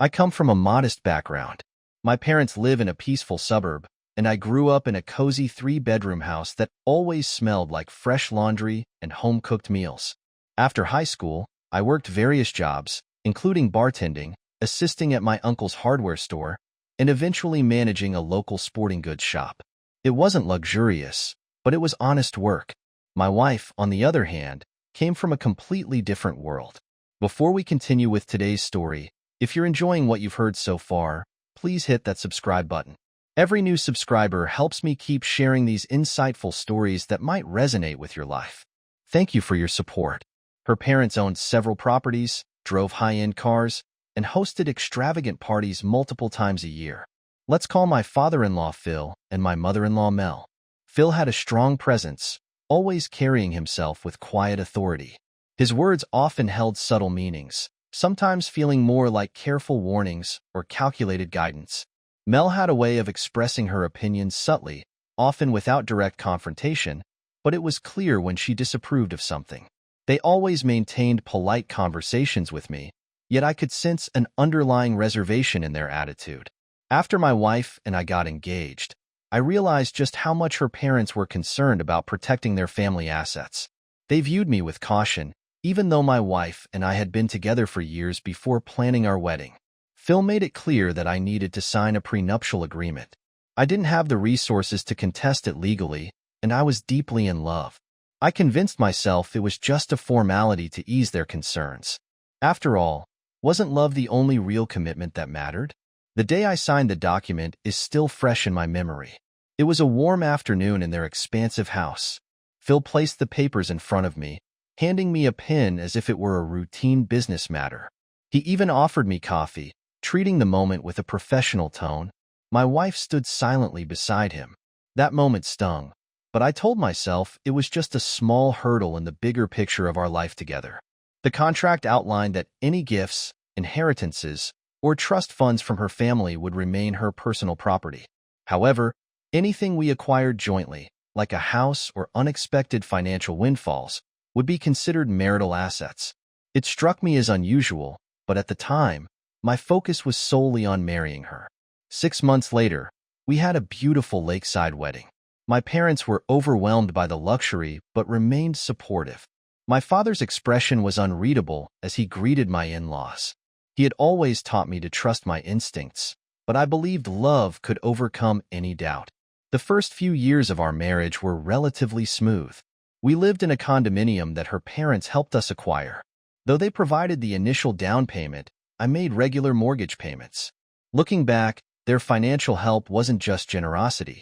I come from a modest background. My parents live in a peaceful suburb, and I grew up in a cozy three-bedroom house that always smelled like fresh laundry and home-cooked meals. After high school, I worked various jobs, including bartending, assisting at my uncle's hardware store, and eventually managing a local sporting goods shop. It wasn't luxurious, but it was honest work. My wife, on the other hand, came from a completely different world. Before we continue with today's story, if you're enjoying what you've heard so far, please hit that subscribe button. Every new subscriber helps me keep sharing these insightful stories that might resonate with your life. Thank you for your support. Her parents owned several properties, drove high-end cars, and hosted extravagant parties multiple times a year. Let's call my father-in-law Phil and my mother-in-law Mel. Phil had a strong presence, always carrying himself with quiet authority. His words often held subtle meanings, sometimes feeling more like careful warnings or calculated guidance. Mel had a way of expressing her opinions subtly, often without direct confrontation, but it was clear when she disapproved of something. They always maintained polite conversations with me, yet I could sense an underlying reservation in their attitude. After my wife and I got engaged, I realized just how much her parents were concerned about protecting their family assets. They viewed me with caution, even though my wife and I had been together for years before planning our wedding. Phil made it clear that I needed to sign a prenuptial agreement. I didn't have the resources to contest it legally, and I was deeply in love. I convinced myself it was just a formality to ease their concerns. After all, wasn't love the only real commitment that mattered? The day I signed the document is still fresh in my memory. It was a warm afternoon in their expansive house. Phil placed the papers in front of me, handing me a pen as if it were a routine business matter. He even offered me coffee, treating the moment with a professional tone. My wife stood silently beside him. That moment stung, but I told myself it was just a small hurdle in the bigger picture of our life together. The contract outlined that any gifts, inheritances, or trust funds from her family would remain her personal property. However, anything we acquired jointly, like a house or unexpected financial windfalls, would be considered marital assets. It struck me as unusual, but at the time, my focus was solely on marrying her. 6 months later, we had a beautiful lakeside wedding. My parents were overwhelmed by the luxury but remained supportive. My father's expression was unreadable as he greeted my in-laws. He had always taught me to trust my instincts, but I believed love could overcome any doubt. The first few years of our marriage were relatively smooth. We lived in a condominium that her parents helped us acquire. Though they provided the initial down payment, I made regular mortgage payments. Looking back, their financial help wasn't just generosity.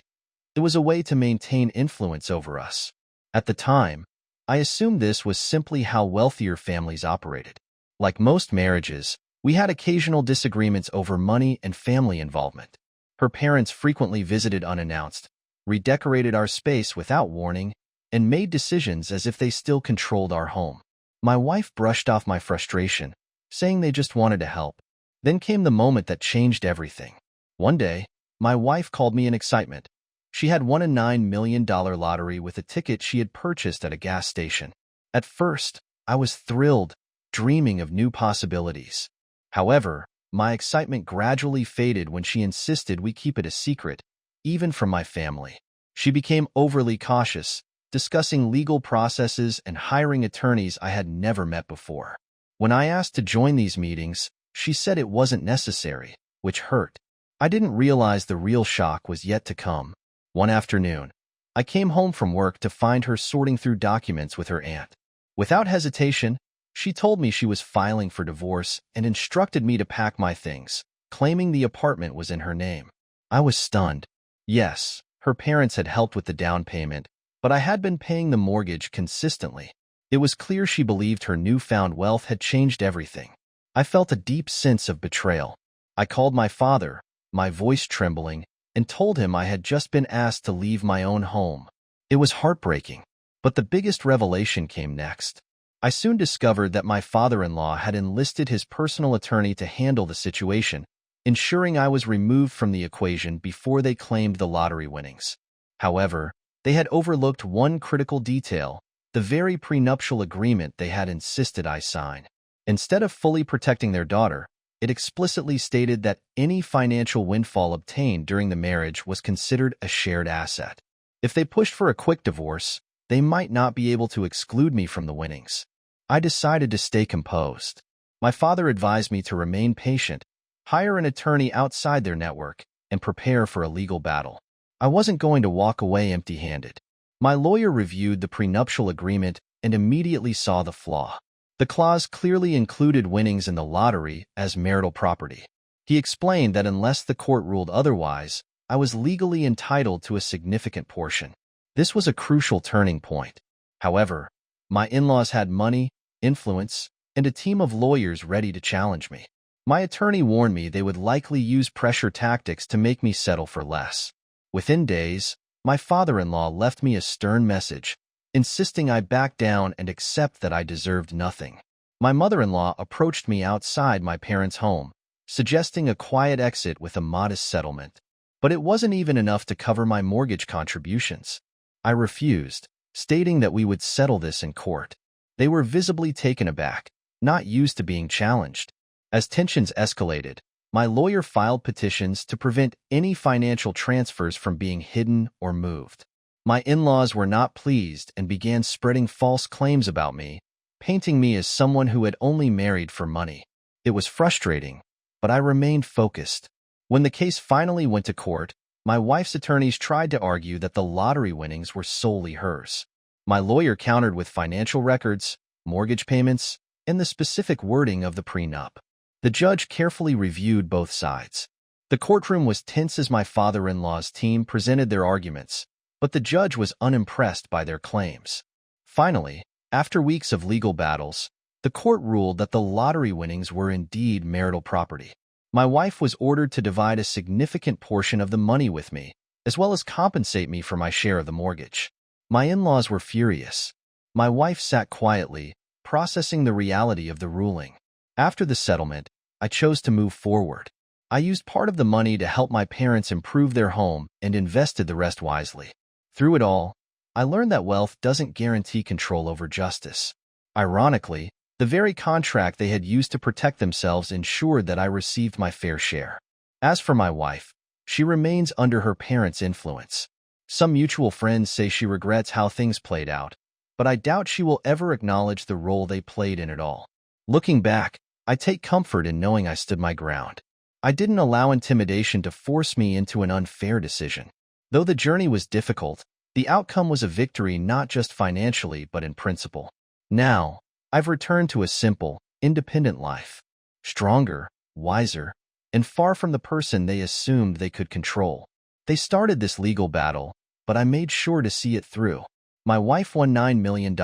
It was a way to maintain influence over us. At the time, I assumed this was simply how wealthier families operated. Like most marriages, we had occasional disagreements over money and family involvement. Her parents frequently visited unannounced, redecorated our space without warning, and made decisions as if they still controlled our home. My wife brushed off my frustration, saying they just wanted to help. Then came the moment that changed everything. One day, my wife called me in excitement. She had won a $9 million lottery with a ticket she had purchased at a gas station. At first, I was thrilled, dreaming of new possibilities. However, my excitement gradually faded when she insisted we keep it a secret, even from my family. She became overly cautious, discussing legal processes and hiring attorneys I had never met before. When I asked to join these meetings, she said it wasn't necessary, which hurt. I didn't realize the real shock was yet to come. One afternoon, I came home from work to find her sorting through documents with her aunt. Without hesitation, she told me she was filing for divorce and instructed me to pack my things, claiming the apartment was in her name. I was stunned. Yes, her parents had helped with the down payment, but I had been paying the mortgage consistently. It was clear she believed her newfound wealth had changed everything. I felt a deep sense of betrayal. I called my father, my voice trembling, and told him I had just been asked to leave my own home. It was heartbreaking, but the biggest revelation came next. I soon discovered that my father-in-law had enlisted his personal attorney to handle the situation, ensuring I was removed from the equation before they claimed the lottery winnings. However, they had overlooked one critical detail, the very prenuptial agreement they had insisted I sign. Instead of fully protecting their daughter, It explicitly stated that any financial windfall obtained during the marriage was considered a shared asset. If they pushed for a quick divorce, they might not be able to exclude me from the winnings. I decided to stay composed. My father advised me to remain patient, hire an attorney outside their network, and prepare for a legal battle. I wasn't going to walk away empty-handed. My lawyer reviewed the prenuptial agreement and immediately saw the flaw. The clause clearly included winnings in the lottery as marital property. He explained that unless the court ruled otherwise, I was legally entitled to a significant portion. This was a crucial turning point. However, my in-laws had money, influence, and a team of lawyers ready to challenge me. My attorney warned me they would likely use pressure tactics to make me settle for less. Within days, my father-in-law left me a stern message, insisting I back down and accept that I deserved nothing. My mother-in-law approached me outside my parents' home, suggesting a quiet exit with a modest settlement. But it wasn't even enough to cover my mortgage contributions. I refused, stating that we would settle this in court. They were visibly taken aback, not used to being challenged. As tensions escalated, my lawyer filed petitions to prevent any financial transfers from being hidden or moved. My in-laws were not pleased and began spreading false claims about me, painting me as someone who had only married for money. It was frustrating, but I remained focused. When the case finally went to court, my wife's attorneys tried to argue that the lottery winnings were solely hers. My lawyer countered with financial records, mortgage payments, and the specific wording of the prenup. The judge carefully reviewed both sides. The courtroom was tense as my father-in-law's team presented their arguments, but the judge was unimpressed by their claims. Finally, after weeks of legal battles, the court ruled that the lottery winnings were indeed marital property. My wife was ordered to divide a significant portion of the money with me, as well as compensate me for my share of the mortgage. My in-laws were furious. My wife sat quietly, processing the reality of the ruling. After the settlement, I chose to move forward. I used part of the money to help my parents improve their home and invested the rest wisely. Through it all, I learned that wealth doesn't guarantee control over justice. Ironically, the very contract they had used to protect themselves ensured that I received my fair share. As for my wife, she remains under her parents' influence. Some mutual friends say she regrets how things played out, but I doubt she will ever acknowledge the role they played in it all. Looking back, I take comfort in knowing I stood my ground. I didn't allow intimidation to force me into an unfair decision. Though the journey was difficult, the outcome was a victory not just financially but in principle. Now, I've returned to a simple, independent life. Stronger, wiser, and far from the person they assumed they could control. They started this legal battle, but I made sure to see it through. My wife won $9 million,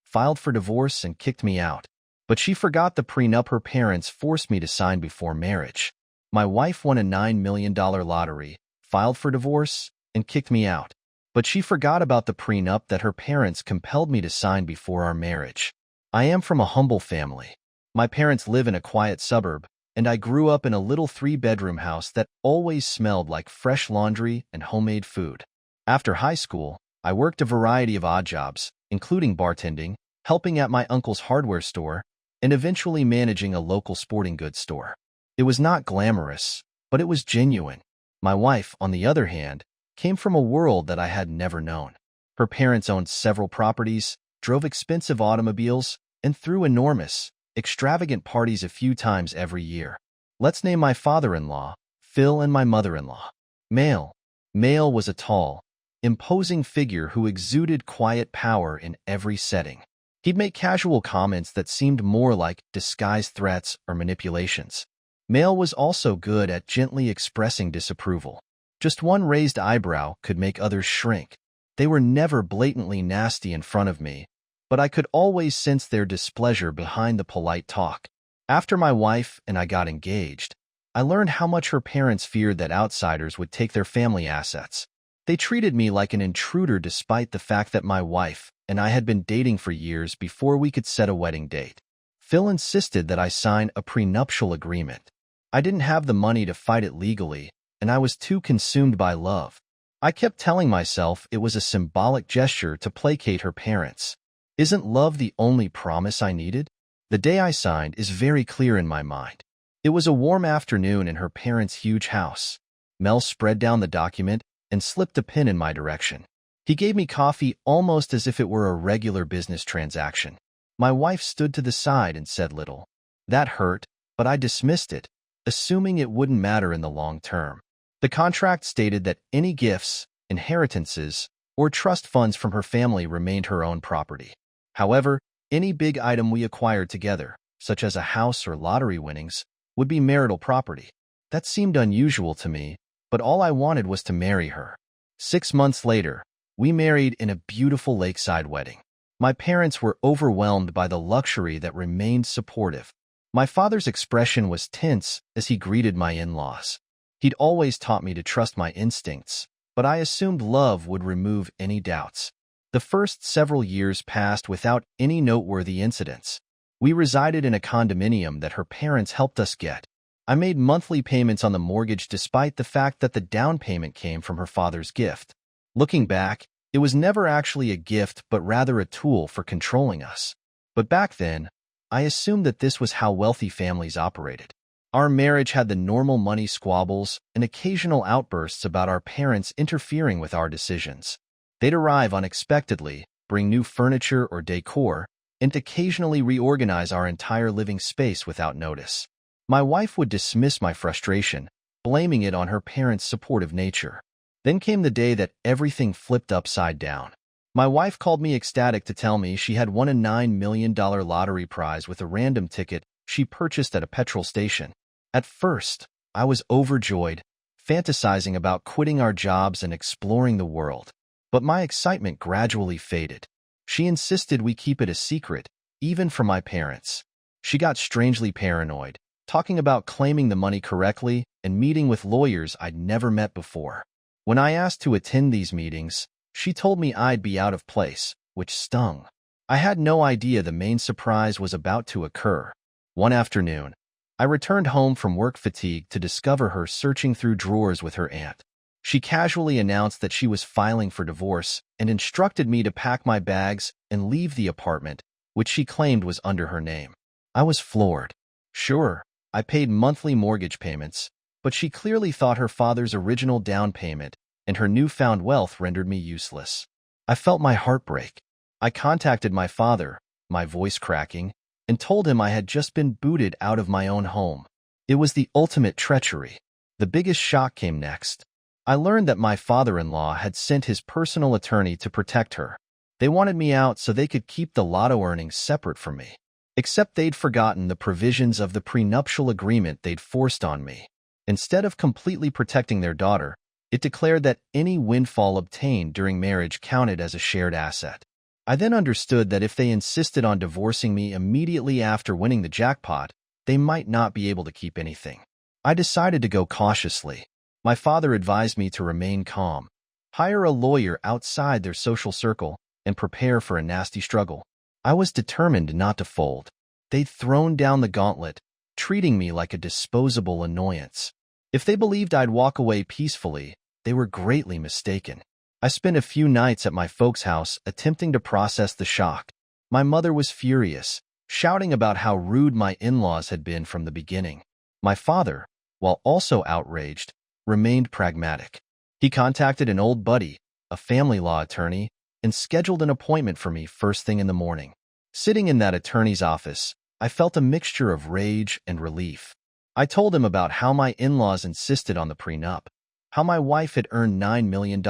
filed for divorce, and kicked me out. But she forgot the prenup her parents forced me to sign before marriage. My wife won a $9 million lottery, filed for divorce, and kicked me out. But she forgot about the prenup that her parents compelled me to sign before our marriage. I am from a humble family. My parents live in a quiet suburb, and I grew up in a little 3-bedroom house that always smelled like fresh laundry and homemade food. After high school, I worked a variety of odd jobs, including bartending, helping at my uncle's hardware store, and eventually managing a local sporting goods store. It was not glamorous, but it was genuine. My wife, on the other hand, came from a world that I had never known. Her parents owned several properties, drove expensive automobiles, and threw enormous, extravagant parties a few times every year. Let's name my father-in-law, Phil, and my mother-in-law. Male was a tall, imposing figure who exuded quiet power in every setting. He'd make casual comments that seemed more like disguised threats or manipulations. Male was also good at gently expressing disapproval. Just one raised eyebrow could make others shrink. They were never blatantly nasty in front of me, but I could always sense their displeasure behind the polite talk. After my wife and I got engaged, I learned how much her parents feared that outsiders would take their family assets. They treated me like an intruder despite the fact that my wife and I had been dating for years before we could set a wedding date. Phil insisted that I sign a prenuptial agreement. I didn't have the money to fight it legally, and I was too consumed by love. I kept telling myself it was a symbolic gesture to placate her parents. Isn't love the only promise I needed? The day I signed is very clear in my mind. It was a warm afternoon in her parents' huge house. Mel spread down the document and slipped a pin in my direction. He gave me coffee almost as if it were a regular business transaction. My wife stood to the side and said little. That hurt, but I dismissed it, assuming it wouldn't matter in the long term. The contract stated that any gifts, inheritances, or trust funds from her family remained her own property. However, any big item we acquired together, such as a house or lottery winnings, would be marital property. That seemed unusual to me, but all I wanted was to marry her. 6 months later, we married in a beautiful lakeside wedding. My parents were overwhelmed by the luxury that remained supportive. My father's expression was tense as he greeted my in-laws. He'd always taught me to trust my instincts, but I assumed love would remove any doubts. The first several years passed without any noteworthy incidents. We resided in a condominium that her parents helped us get. I made monthly payments on the mortgage despite the fact that the down payment came from her father's gift. Looking back, it was never actually a gift but rather a tool for controlling us. But back then, I assumed that this was how wealthy families operated. Our marriage had the normal money squabbles and occasional outbursts about our parents interfering with our decisions. They'd arrive unexpectedly, bring new furniture or decor, and occasionally reorganize our entire living space without notice. My wife would dismiss my frustration, blaming it on her parents' supportive nature. Then came the day that everything flipped upside down. My wife called me ecstatic to tell me she had won a $9 million lottery prize with a random ticket she purchased at a petrol station. At first, I was overjoyed, fantasizing about quitting our jobs and exploring the world. But my excitement gradually faded. She insisted we keep it a secret, even from my parents. She got strangely paranoid, talking about claiming the money correctly and meeting with lawyers I'd never met before. When I asked to attend these meetings, she told me I'd be out of place, which stung. I had no idea the main surprise was about to occur. One afternoon, I returned home from work fatigued to discover her searching through drawers with her aunt. She casually announced that she was filing for divorce and instructed me to pack my bags and leave the apartment, which she claimed was under her name. I was floored. Sure, I paid monthly mortgage payments, but she clearly thought her father's original down payment and her newfound wealth rendered me useless. I felt my heart break. I contacted my father, my voice cracking, and told him I had just been booted out of my own home. It was the ultimate treachery. The biggest shock came next. I learned that my father-in-law had sent his personal attorney to protect her. They wanted me out so they could keep the lotto earnings separate from me. Except they'd forgotten the provisions of the prenuptial agreement they'd forced on me. Instead of completely protecting their daughter, it declared that any windfall obtained during marriage counted as a shared asset. I then understood that if they insisted on divorcing me immediately after winning the jackpot, they might not be able to keep anything. I decided to go cautiously. My father advised me to remain calm, hire a lawyer outside their social circle, and prepare for a nasty struggle. I was determined not to fold. They'd thrown down the gauntlet, treating me like a disposable annoyance. If they believed I'd walk away peacefully, they were greatly mistaken. I spent a few nights at my folks' house attempting to process the shock. My mother was furious, shouting about how rude my in-laws had been from the beginning. My father, while also outraged, remained pragmatic. He contacted an old buddy, a family law attorney, and scheduled an appointment for me first thing in the morning. Sitting in that attorney's office, I felt a mixture of rage and relief. I told him about how my in-laws insisted on the prenup, how my wife had earned $9 million,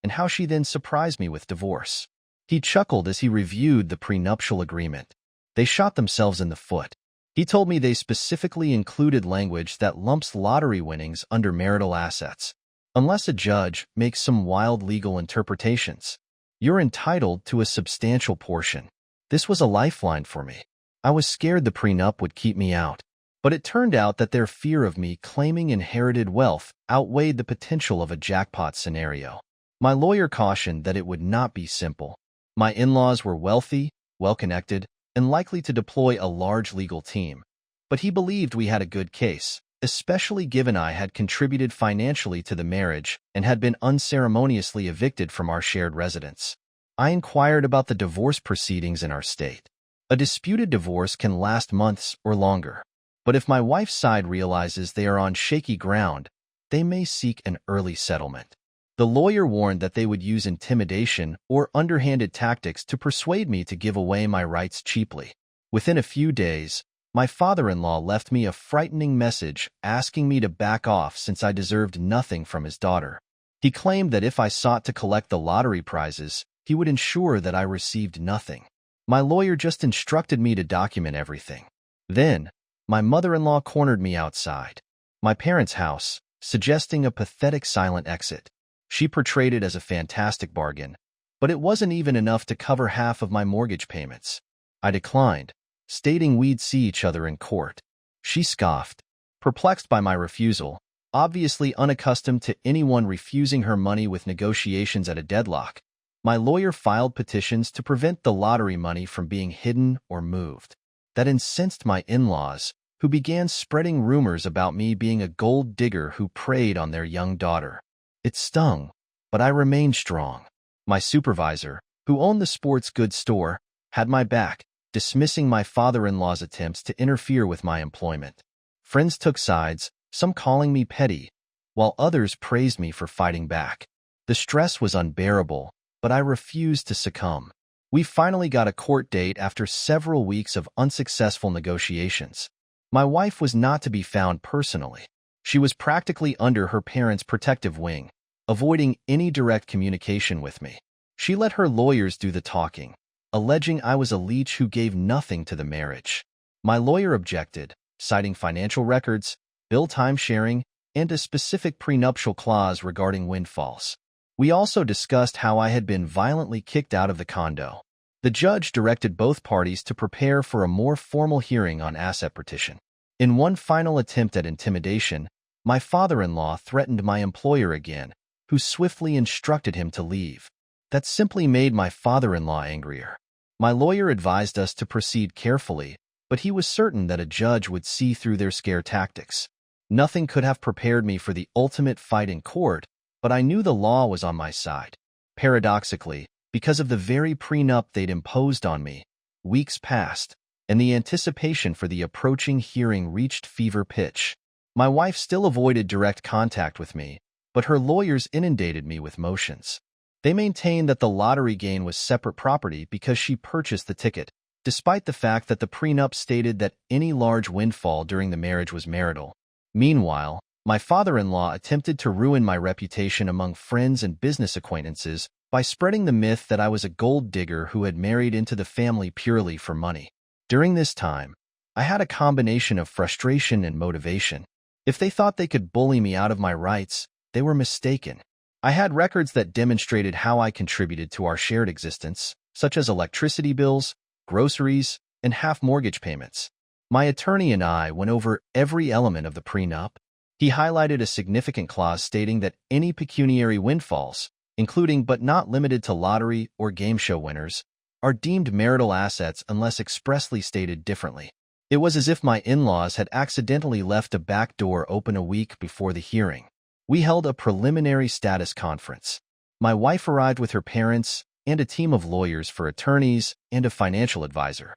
and how she then surprised me with divorce. He chuckled as he reviewed the prenuptial agreement. They shot themselves in the foot. He told me they specifically included language that lumps lottery winnings under marital assets, unless a judge makes some wild legal interpretations. You're entitled to a substantial portion. This was a lifeline for me. I was scared the prenup would keep me out, but it turned out that their fear of me claiming inherited wealth outweighed the potential of a jackpot scenario. My lawyer cautioned that it would not be simple. My in-laws were wealthy, well-connected, and likely to deploy a large legal team, but he believed we had a good case, especially given I had contributed financially to the marriage and had been unceremoniously evicted from our shared residence. I inquired about the divorce proceedings in our state. A disputed divorce can last months or longer, But if my wife's side realizes they are on shaky ground, they may seek an early settlement. The lawyer warned that they would use intimidation or underhanded tactics to persuade me to give away my rights cheaply. Within a few days, my father-in-law left me a frightening message asking me to back off since I deserved nothing from his daughter. He claimed that if I sought to collect the lottery prizes, he would ensure that I received nothing. My lawyer just instructed me to document everything. Then, my mother-in-law cornered me outside my parents' house, suggesting a pathetic silent exit. She portrayed it as a fantastic bargain, but it wasn't even enough to cover half of my mortgage payments. I declined, stating we'd see each other in court. She scoffed, perplexed by my refusal, obviously unaccustomed to anyone refusing her money with negotiations at a deadlock. My lawyer filed petitions to prevent the lottery money from being hidden or moved. That incensed my in-laws, who began spreading rumors about me being a gold digger who preyed on their young daughter. It stung, but I remained strong. My supervisor, who owned the sports goods store, had my back, dismissing my father-in-law's attempts to interfere with my employment. Friends took sides, some calling me petty, while others praised me for fighting back. The stress was unbearable, but I refused to succumb. We finally got a court date after several weeks of unsuccessful negotiations. My wife was not to be found personally. She was practically under her parents' protective wing, avoiding any direct communication with me. She let her lawyers do the talking, alleging I was a leech who gave nothing to the marriage. My lawyer objected, citing financial records, bill time-sharing, and a specific prenuptial clause regarding windfalls. We also discussed how I had been violently kicked out of the condo. The judge directed both parties to prepare for a more formal hearing on asset partition. In one final attempt at intimidation, my father-in-law threatened my employer again, who swiftly instructed him to leave. That simply made my father-in-law angrier. My lawyer advised us to proceed carefully, but he was certain that a judge would see through their scare tactics. Nothing could have prepared me for the ultimate fight in court, but I knew the law was on my side. Paradoxically, because of the very prenup they'd imposed on me, weeks passed, and the anticipation for the approaching hearing reached fever pitch. My wife still avoided direct contact with me, but her lawyers inundated me with motions. They maintained that the lottery gain was separate property because she purchased the ticket, despite the fact that the prenup stated that any large windfall during the marriage was marital. Meanwhile, my father-in-law attempted to ruin my reputation among friends and business acquaintances by spreading the myth that I was a gold digger who had married into the family purely for money. During this time, I had a combination of frustration and motivation. If they thought they could bully me out of my rights, they were mistaken. I had records that demonstrated how I contributed to our shared existence, such as electricity bills, groceries, and half mortgage payments. My attorney and I went over every element of the prenup. He highlighted a significant clause stating that any pecuniary windfalls, including but not limited to lottery or game show winners, are deemed marital assets unless expressly stated differently. It was as if my in-laws had accidentally left a back door open a week before the hearing. We held a preliminary status conference. My wife arrived with her parents and a team of lawyers for attorneys and a financial advisor.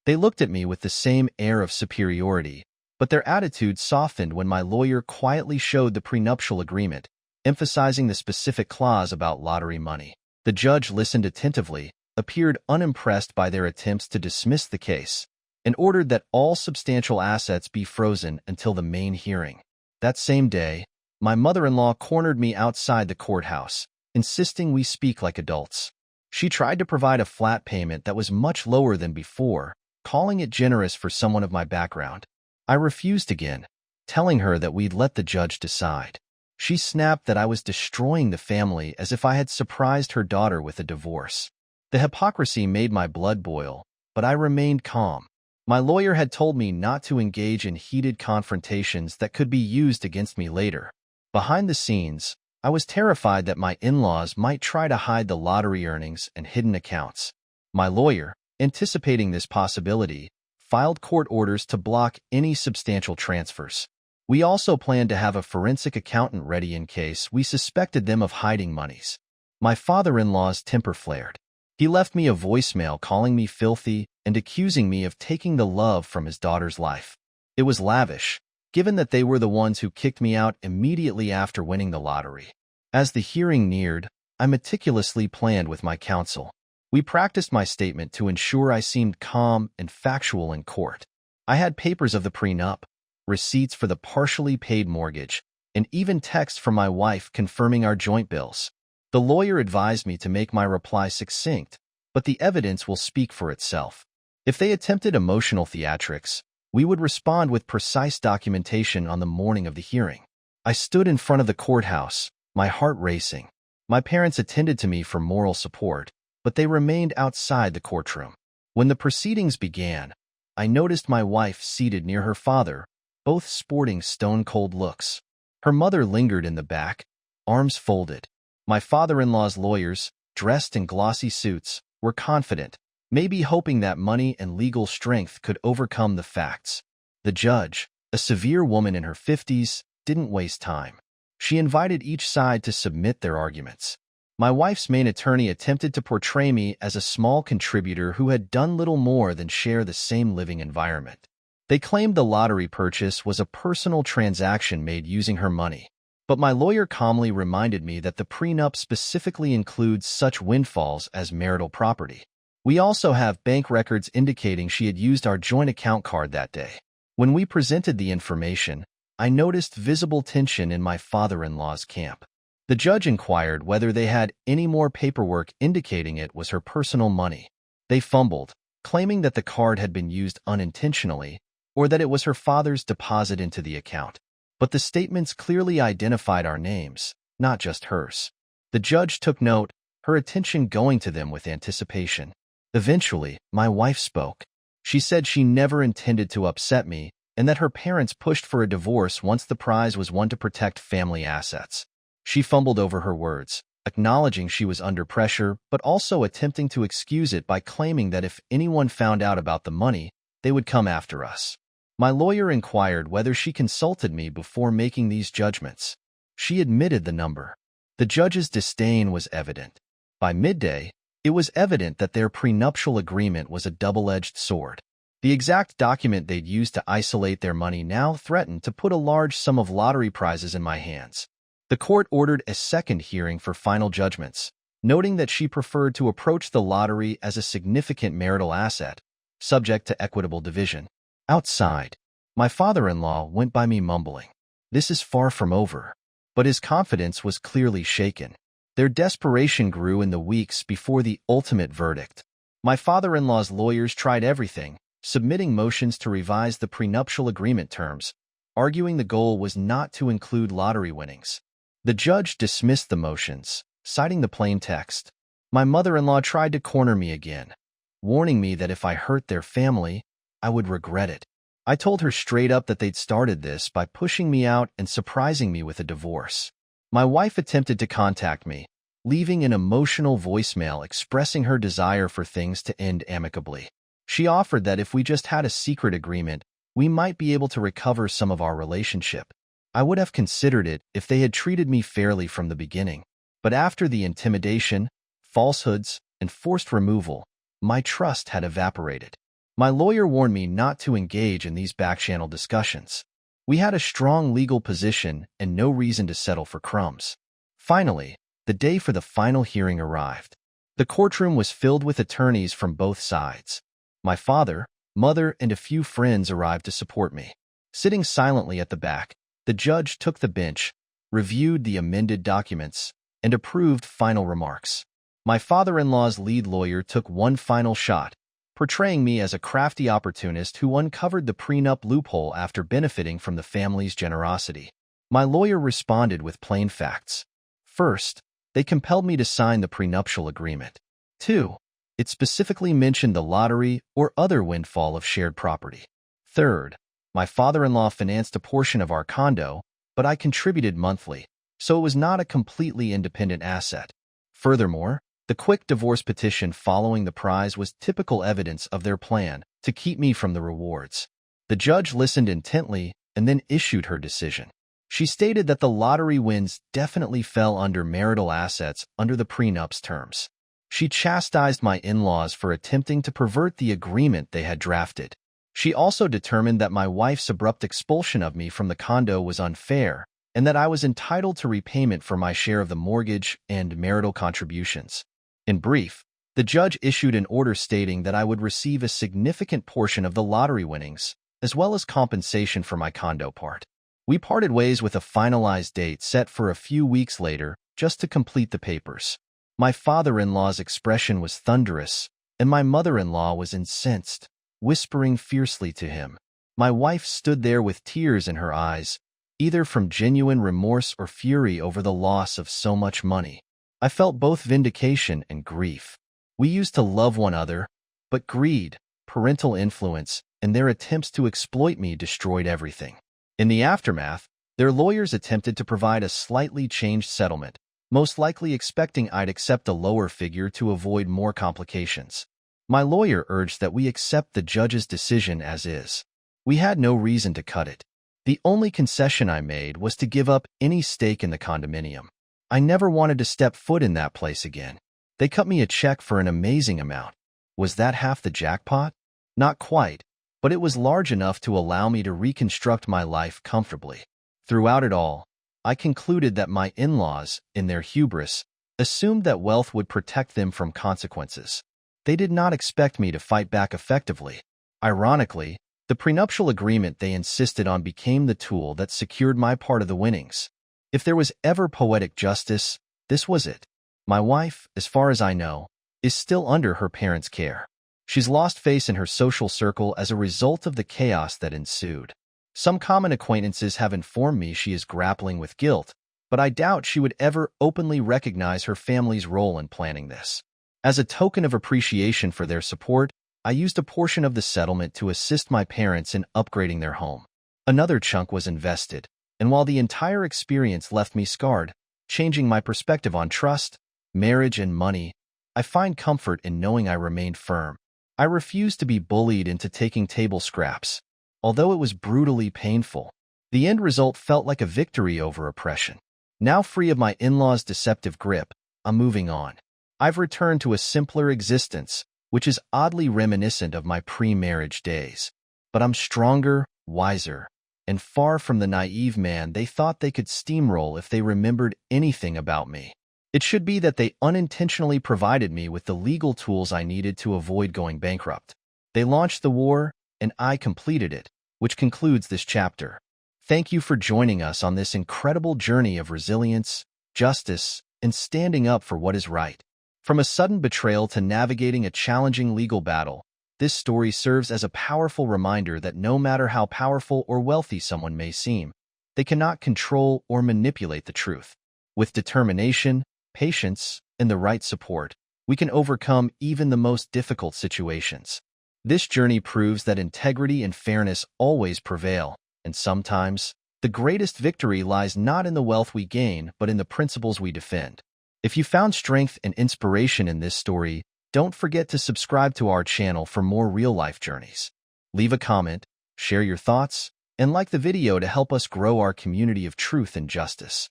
They looked at me with the same air of superiority, but their attitude softened when my lawyer quietly showed the prenuptial agreement, emphasizing the specific clause about lottery money. The judge listened attentively, appeared unimpressed by their attempts to dismiss the case, and ordered that all substantial assets be frozen until the main hearing. That same day, my mother-in-law cornered me outside the courthouse, insisting we speak like adults. She tried to provide a flat payment that was much lower than before, calling it generous for someone of my background. I refused again, telling her that we'd let the judge decide. She snapped that I was destroying the family as if I had surprised her daughter with a divorce. The hypocrisy made my blood boil, but I remained calm. My lawyer had told me not to engage in heated confrontations that could be used against me later. Behind the scenes, I was terrified that my in-laws might try to hide the lottery earnings and hidden accounts. My lawyer, anticipating this possibility, filed court orders to block any substantial transfers. We also planned to have a forensic accountant ready in case we suspected them of hiding monies. My father-in-law's temper flared. He left me a voicemail calling me filthy and accusing me of taking the love from his daughter's life. It was lavish, given that they were the ones who kicked me out immediately after winning the lottery. As the hearing neared, I meticulously planned with my counsel. We practiced my statement to ensure I seemed calm and factual in court. I had papers of the prenup, receipts for the partially paid mortgage, and even text from my wife confirming our joint bills. The lawyer advised me to make my reply succinct, but the evidence will speak for itself. If they attempted emotional theatrics, we would respond with precise documentation on the morning of the hearing. I stood in front of the courthouse, my heart racing. My parents attended to me for moral support, but they remained outside the courtroom. When the proceedings began, I noticed my wife seated near her father, both sporting stone-cold looks. Her mother lingered in the back, arms folded. My father-in-law's lawyers, dressed in glossy suits, were confident, maybe hoping that money and legal strength could overcome the facts. The judge, a severe woman in her 50s, didn't waste time. She invited each side to submit their arguments. My wife's main attorney attempted to portray me as a small contributor who had done little more than share the same living environment. They claimed the lottery purchase was a personal transaction made using her money. But my lawyer calmly reminded me that the prenup specifically includes such windfalls as marital property. We also have bank records indicating she had used our joint account card that day. When we presented the information, I noticed visible tension in my father-in-law's camp. The judge inquired whether they had any more paperwork indicating it was her personal money. They fumbled, claiming that the card had been used unintentionally or that it was her father's deposit into the account. But the statements clearly identified our names, not just hers. The judge took note, her attention going to them with anticipation. Eventually, my wife spoke. She said she never intended to upset me and that her parents pushed for a divorce once the prize was won to protect family assets. She fumbled over her words, acknowledging she was under pressure, but also attempting to excuse it by claiming that if anyone found out about the money, they would come after us. My lawyer inquired whether she consulted me before making these judgments. She admitted the number. The judge's disdain was evident. By midday, it was evident that their prenuptial agreement was a double-edged sword. The exact document they'd used to isolate their money now threatened to put a large sum of lottery prizes in my hands. The court ordered a second hearing for final judgments, noting that she preferred to approach the lottery as a significant marital asset, subject to equitable division. Outside, my father-in-law went by me mumbling, "This is far from over." But his confidence was clearly shaken. Their desperation grew in the weeks before the ultimate verdict. My father-in-law's lawyers tried everything, submitting motions to revise the prenuptial agreement terms, arguing the goal was not to include lottery winnings. The judge dismissed the motions, citing the plain text. My mother-in-law tried to corner me again, warning me that if I hurt their family, I would regret it. I told her straight up that they'd started this by pushing me out and surprising me with a divorce. My wife attempted to contact me, leaving an emotional voicemail expressing her desire for things to end amicably. She offered that if we just had a secret agreement, we might be able to recover some of our relationship. I would have considered it if they had treated me fairly from the beginning. But after the intimidation, falsehoods, and forced removal, my trust had evaporated. My lawyer warned me not to engage in these back-channel discussions. We had a strong legal position and no reason to settle for crumbs. Finally, the day for the final hearing arrived. The courtroom was filled with attorneys from both sides. My father, mother, and a few friends arrived to support me. Sitting silently at the back, the judge took the bench, reviewed the amended documents, and approved final remarks. My father-in-law's lead lawyer took one final shot, portraying me as a crafty opportunist who uncovered the prenup loophole after benefiting from the family's generosity. My lawyer responded with plain facts. First, they compelled me to sign the prenuptial agreement. 2. It specifically mentioned the lottery or other windfall of shared property. Third, my father-in-law financed a portion of our condo, but I contributed monthly, so it was not a completely independent asset. Furthermore, the quick divorce petition following the prize was typical evidence of their plan to keep me from the rewards. The judge listened intently and then issued her decision. She stated that the lottery wins definitely fell under marital assets under the prenup's terms. She chastised my in-laws for attempting to pervert the agreement they had drafted. She also determined that my wife's abrupt expulsion of me from the condo was unfair and that I was entitled to repayment for my share of the mortgage and marital contributions. In brief, the judge issued an order stating that I would receive a significant portion of the lottery winnings, as well as compensation for my condo part. We parted ways with a finalized date set for a few weeks later, just to complete the papers. My father-in-law's expression was thunderous, and my mother-in-law was incensed, whispering fiercely to him. My wife stood there with tears in her eyes, either from genuine remorse or fury over the loss of so much money. I felt both vindication and grief. We used to love one another, but greed, parental influence, and their attempts to exploit me destroyed everything. In the aftermath, their lawyers attempted to provide a slightly changed settlement, most likely expecting I'd accept a lower figure to avoid more complications. My lawyer urged that we accept the judge's decision as is. We had no reason to cut it. The only concession I made was to give up any stake in the condominium. I never wanted to step foot in that place again. They cut me a check for an amazing amount. Was that half the jackpot? Not quite, but it was large enough to allow me to reconstruct my life comfortably. Throughout it all, I concluded that my in-laws, in their hubris, assumed that wealth would protect them from consequences. They did not expect me to fight back effectively. Ironically, the prenuptial agreement they insisted on became the tool that secured my part of the winnings. If there was ever poetic justice, this was it. My wife, as far as I know, is still under her parents' care. She's lost face in her social circle as a result of the chaos that ensued. Some common acquaintances have informed me she is grappling with guilt, but I doubt she would ever openly recognize her family's role in planning this. As a token of appreciation for their support, I used a portion of the settlement to assist my parents in upgrading their home. Another chunk was invested, and while the entire experience left me scarred, changing my perspective on trust, marriage, and money, I find comfort in knowing I remained firm. I refused to be bullied into taking table scraps. Although it was brutally painful, the end result felt like a victory over oppression. Now free of my in-laws' deceptive grip, I'm moving on. I've returned to a simpler existence, which is oddly reminiscent of my pre-marriage days. But I'm stronger, wiser, and far from the naive man they thought they could steamroll if they remembered anything about me. It should be that they unintentionally provided me with the legal tools I needed to avoid going bankrupt. They launched the war, and I completed it, which concludes this chapter. Thank you for joining us on this incredible journey of resilience, justice, and standing up for what is right. From a sudden betrayal to navigating a challenging legal battle, this story serves as a powerful reminder that no matter how powerful or wealthy someone may seem, they cannot control or manipulate the truth. With determination, patience, and the right support, we can overcome even the most difficult situations. This journey proves that integrity and fairness always prevail, and sometimes, the greatest victory lies not in the wealth we gain, but in the principles we defend. If you found strength and inspiration in this story, don't forget to subscribe to our channel for more real-life journeys. Leave a comment, share your thoughts, and like the video to help us grow our community of truth and justice.